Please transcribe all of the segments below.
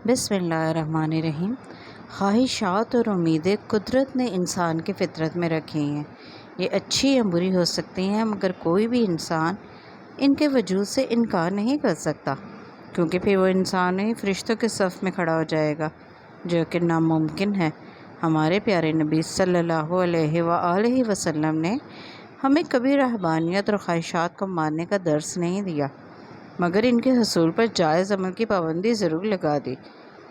بسم اللہ الرحمن الرحیم۔ خواہشات اور امیدیں قدرت نے انسان کی فطرت میں رکھی ہیں۔ یہ اچھی یا بری ہو سکتی ہیں، مگر کوئی بھی انسان ان کے وجود سے انکار نہیں کر سکتا، کیونکہ پھر وہ انسان ہی فرشتوں کے صف میں کھڑا ہو جائے گا، جو کہ ناممکن ہے۔ ہمارے پیارے نبی صلی اللہ علیہ وآلہ وسلم نے ہمیں کبھی رہبانیت اور خواہشات کو ماننے کا درس نہیں دیا، مگر ان کے حصول پر جائز عمل کی پابندی ضرور لگا دی۔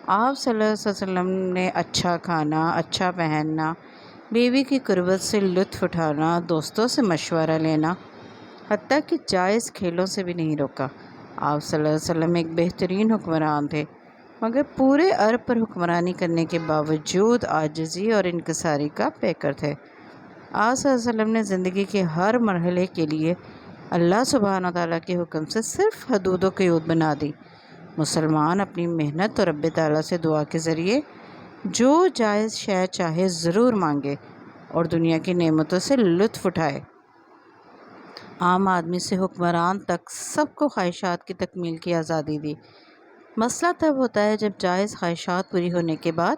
آپ صلی اللہ علیہ وسلم نے اچھا کھانا، اچھا پہننا، بیوی کی قربت سے لطف اٹھانا، دوستوں سے مشورہ لینا، حتیٰ کہ جائز کھیلوں سے بھی نہیں روکا۔ آپ صلی اللہ علیہ وسلم ایک بہترین حکمران تھے، مگر پورے عرب پر حکمرانی کرنے کے باوجود عاجزی اور انکساری کا پیکر تھے۔ آپ صلی اللہ علیہ وسلم نے زندگی کے ہر مرحلے کے لیے اللہ سبحانہ تعالیٰ کے حکم سے صرف حدود و قیود بنا دی۔ مسلمان اپنی محنت اور رب تعالیٰ سے دعا کے ذریعے جو جائز شے چاہے ضرور مانگے اور دنیا کی نعمتوں سے لطف اٹھائے۔ عام آدمی سے حکمران تک سب کو خواہشات کی تکمیل کی آزادی دی۔ مسئلہ تب ہوتا ہے جب جائز خواہشات پوری ہونے کے بعد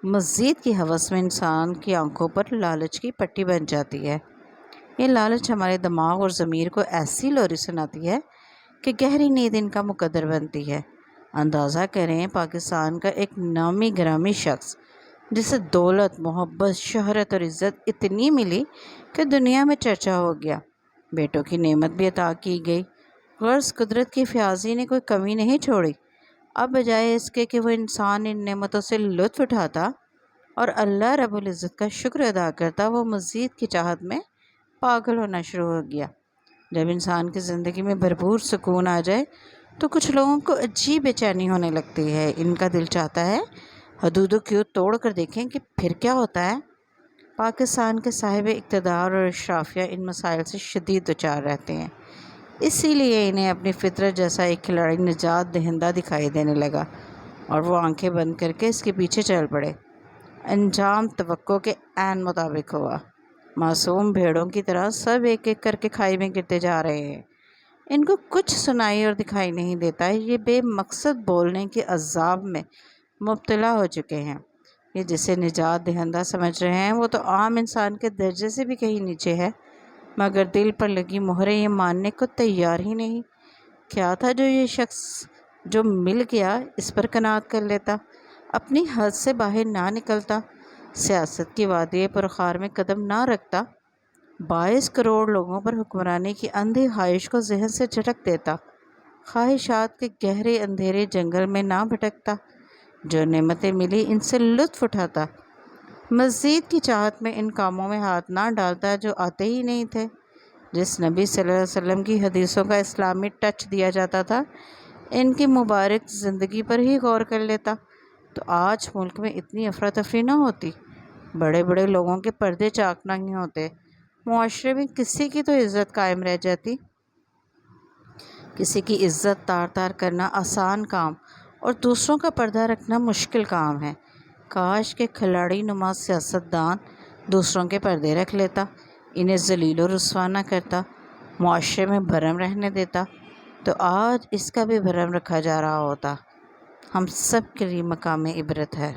مزید کی ہوس میں انسان کی آنکھوں پر لالچ کی پٹی بن جاتی ہے۔ یہ لالچ ہمارے دماغ اور ضمیر کو ایسی لوری سناتی ہے کہ گہری نیند ان کا مقدر بنتی ہے۔ اندازہ کریں، پاکستان کا ایک نامی گرامی شخص جسے دولت، محبت، شہرت اور عزت اتنی ملی کہ دنیا میں چرچا ہو گیا، بیٹوں کی نعمت بھی عطا کی گئی، غرض قدرت کی فیاضی نے کوئی کمی نہیں چھوڑی۔ اب بجائے اس کے کہ وہ انسان ان نعمتوں سے لطف اٹھاتا اور اللہ رب العزت کا شکر ادا کرتا، وہ مزید کی چاہت میں پاگل ہونا شروع ہو گیا۔ جب انسان کی زندگی میں بھرپور سکون آ جائے تو کچھ لوگوں کو عجیب بے چینی ہونے لگتی ہے۔ ان کا دل چاہتا ہے حدود و قیود توڑ کر دیکھیں کہ پھر کیا ہوتا ہے۔ پاکستان کے صاحب اقتدار اور اشرافیہ ان مسائل سے شدید دوچار رہتے ہیں، اسی لیے انہیں اپنی فطرت جیسا ایک کھلاڑی نجات دہندہ دکھائی دینے لگا اور وہ آنکھیں بند کر کے اس کے پیچھے چل پڑے۔ انجام توقع کے عین مطابق ہوا۔ معصوم بھیڑوں کی طرح سب ایک ایک کر کے کھائی میں گرتے جا رہے ہیں۔ ان کو کچھ سنائی اور دکھائی نہیں دیتا، یہ بے مقصد بولنے کے عذاب میں مبتلا ہو چکے ہیں۔ یہ جسے نجات دہندہ سمجھ رہے ہیں وہ تو عام انسان کے درجے سے بھی کہیں نیچے ہے، مگر دل پر لگی مہریں یہ ماننے کو تیار ہی نہیں۔ کیا تھا جو یہ شخص جو مل گیا اس پر قناعت کر لیتا، اپنی حد سے باہر نہ نکلتا، سیاست کی وادی پرخار میں قدم نہ رکھتا، 22 کروڑ لوگوں پر حکمرانی کی اندھی خواہش کو ذہن سے جھٹک دیتا، خواہشات کے گہرے اندھیرے جنگل میں نہ بھٹکتا، جو نعمتیں ملی ان سے لطف اٹھاتا، مزید کی چاہت میں ان کاموں میں ہاتھ نہ ڈالتا جو آتے ہی نہیں تھے، جس نبی صلی اللہ علیہ وسلم کی حدیثوں کا اسلامی ٹچ دیا جاتا تھا، ان کی مبارک زندگی پر ہی غور کر لیتا، تو آج ملک میں اتنی افراتفری نہ ہوتی، بڑے بڑے لوگوں کے پردے چاک نہیں ہوتے، معاشرے میں کسی کی تو عزت قائم رہ جاتی۔ کسی کی عزت تار تار کرنا آسان کام اور دوسروں کا پردہ رکھنا مشکل کام ہے۔ کاش کہ کھلاڑی نما سیاستدان دوسروں کے پردے رکھ لیتا، انہیں ذلیل و رسوا نہ کرتا، معاشرے میں بھرم رہنے دیتا، تو آج اس کا بھی بھرم رکھا جا رہا ہوتا۔ ہم سب کے لیے مقام عبرت ہے۔